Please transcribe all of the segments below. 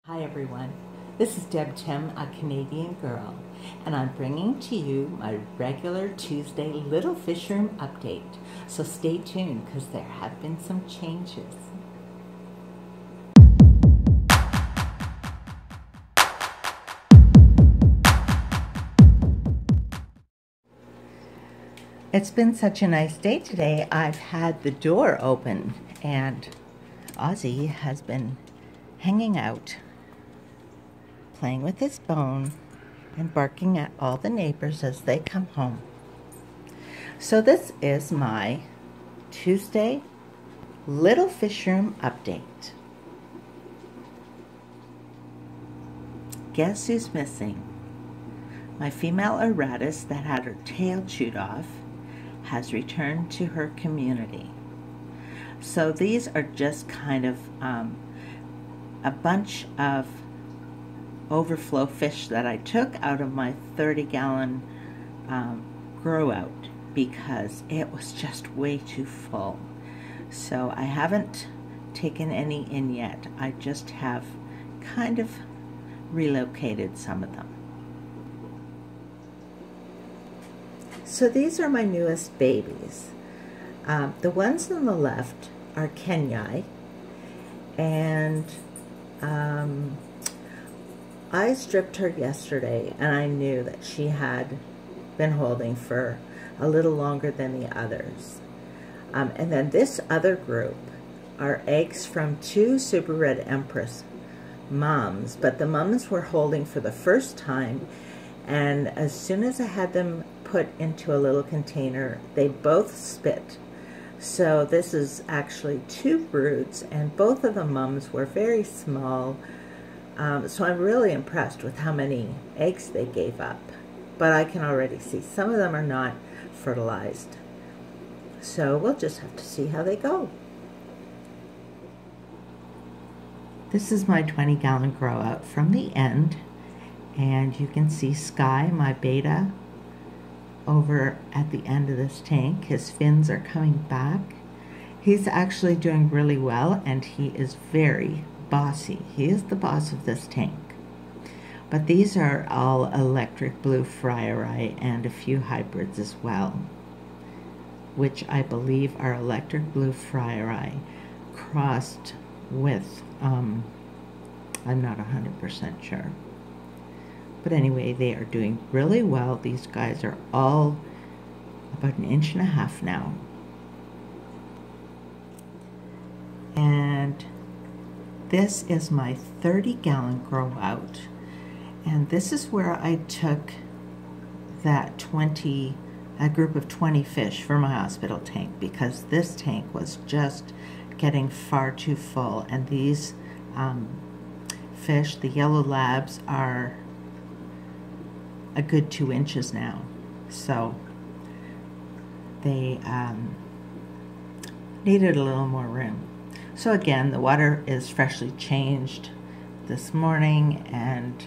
Hi everyone, this is Deb Tim, a Canadian girl, and I'm bringing to you my regular Tuesday Little Fish Room update. So stay tuned because there have been some changes. It's been such a nice day today. I've had the door open and Ozzy has been hanging out, playing with his bone and barking at all the neighbors as they come home. So this is my Tuesday Little Fish Room update. Guess who's missing? My female Aratus that had her tail chewed off has returned to her community. So these are just kind of a bunch of overflow fish that I took out of my 30-gallon Growout because it was just way too full. So I haven't taken any in yet. I just have kind of relocated some of them. So these are my newest babies. The ones on the left are Kenyai, and I stripped her yesterday, and I knew that she had been holding for a little longer than the others. And then this other group are eggs from two Super Red Empress mums, but the mums were holding for the first time, and as soon as I had them put into a little container, they both spit. So this is actually two broods, and both of the mums were very small. So I'm really impressed with how many eggs they gave up. But I can already see some of them are not fertilized. So we'll just have to see how they go. This is my 20-gallon Growout from the end. And you can see Sky, my beta, over at the end of this tank. His fins are coming back. He's actually doing really well, and he is very bossy. He is the boss of this tank. But these are all electric blue Frieri and a few hybrids as well, which I believe are electric blue Frieri crossed with, I'm not 100% sure. But anyway, they are doing really well. These guys are all about 1.5 inches now. And this is my 30-gallon Growout. And this is where I took that a group of 20 fish for my hospital tank, because this tank was just getting far too full. And these fish, the yellow labs, are a good 2 inches now, so they needed a little more room. So again, the water is freshly changed this morning, and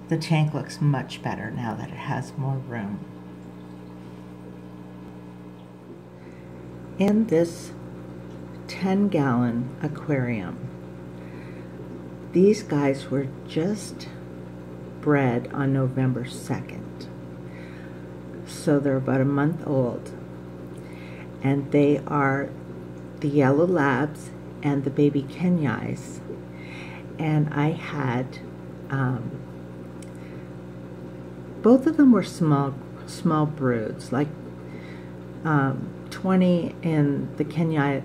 the tank looks much better now that it has more room. In this 10-gallon aquarium, these guys were just bred on November 2nd. So they're about a month old. And they are the yellow labs and the baby Kenyais. And I had, both of them were small broods, like 20 in the Kenyai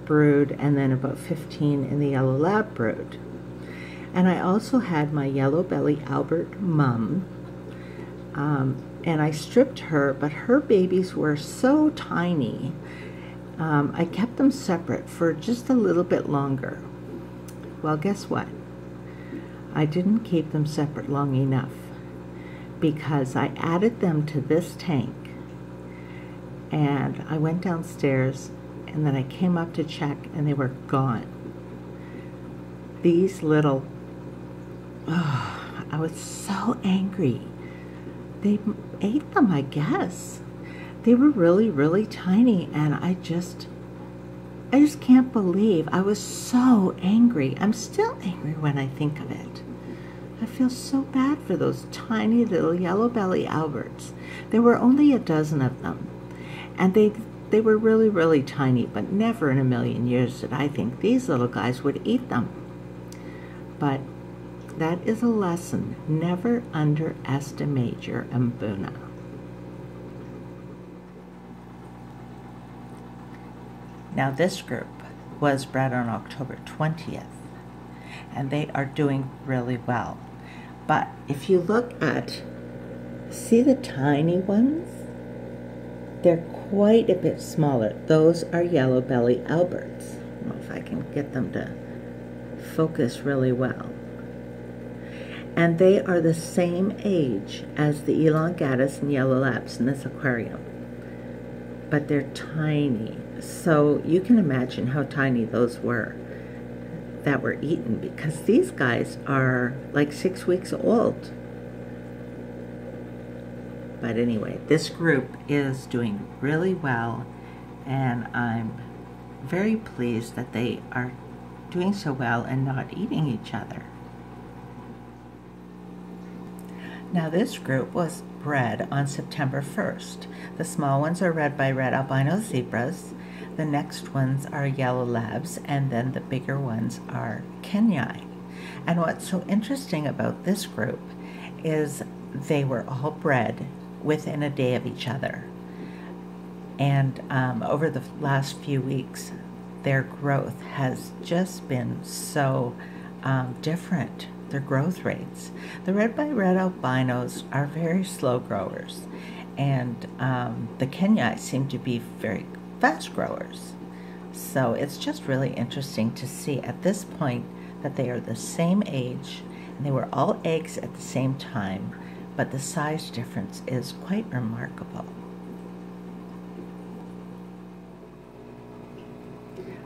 brood and then about 15 in the yellow lab brood. And I also had my yellow belly Albert mum, and I stripped her, but her babies were so tiny. I kept them separate for just a little bit longer. Well, guess what? I didn't keep them separate long enough, because I added them to this tank, and I went downstairs, and then I came up to check, and they were gone. These little, I was so angry. They ate them, I guess. They were really, really tiny, and I just I just can't believe I was so angry. I'm still angry when I think of it. I feel so bad for those tiny little yellow belly Alberts. There were only a dozen of them, and they were really, really tiny, but never in a million years did I think these little guys would eat them. But that is a lesson. Never underestimate your mbuna. Now this group was bred on October 20th, and they are doing really well. But if you look at, see the tiny ones? They're quite a bit smaller. Those are yellow belly Alberts. I don't know if I can get them to focus really well. And they are the same age as the elongatus and yellow labs in this aquarium. But they're tiny. So you can imagine how tiny those were that were eaten, because these guys are like 6 weeks old. But anyway, this group is doing really well, and I'm very pleased that they are doing so well and not eating each other. Now this group was bred on September 1st. The small ones are bred by red albino zebras. The next ones are yellow labs, and then the bigger ones are Kenyai. And what's so interesting about this group is they were all bred within a day of each other. And over the last few weeks, their growth has just been so different, their growth rates. The red by red albinos are very slow growers, and the Kenyai seem to be very fast growers. So it's just really interesting to see at this point that they are the same age, and they were all eggs at the same time, but the size difference is quite remarkable.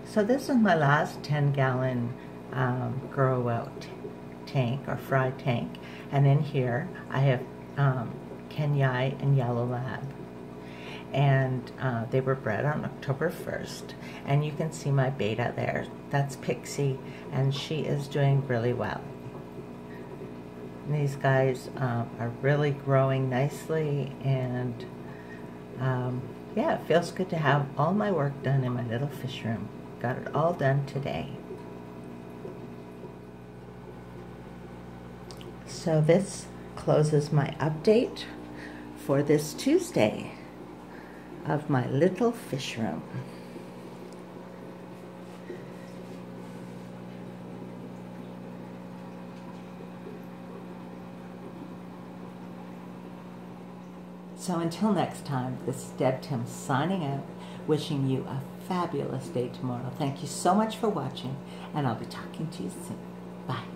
So this is my last 10-gallon Growout tank or fry tank, and in here I have Kenyai and yellow lab. And they were bred on October 1st, and you can see my beta there. That's Pixie, and she is doing really well. And these guys are really growing nicely, and yeah, it feels good to have all my work done in my little fish room. Got it all done today. So this closes my update for this Tuesday of my little fish room. So until next time, this is Deb Tim signing out, wishing you a fabulous day tomorrow. Thank you so much for watching, and I'll be talking to you soon. Bye.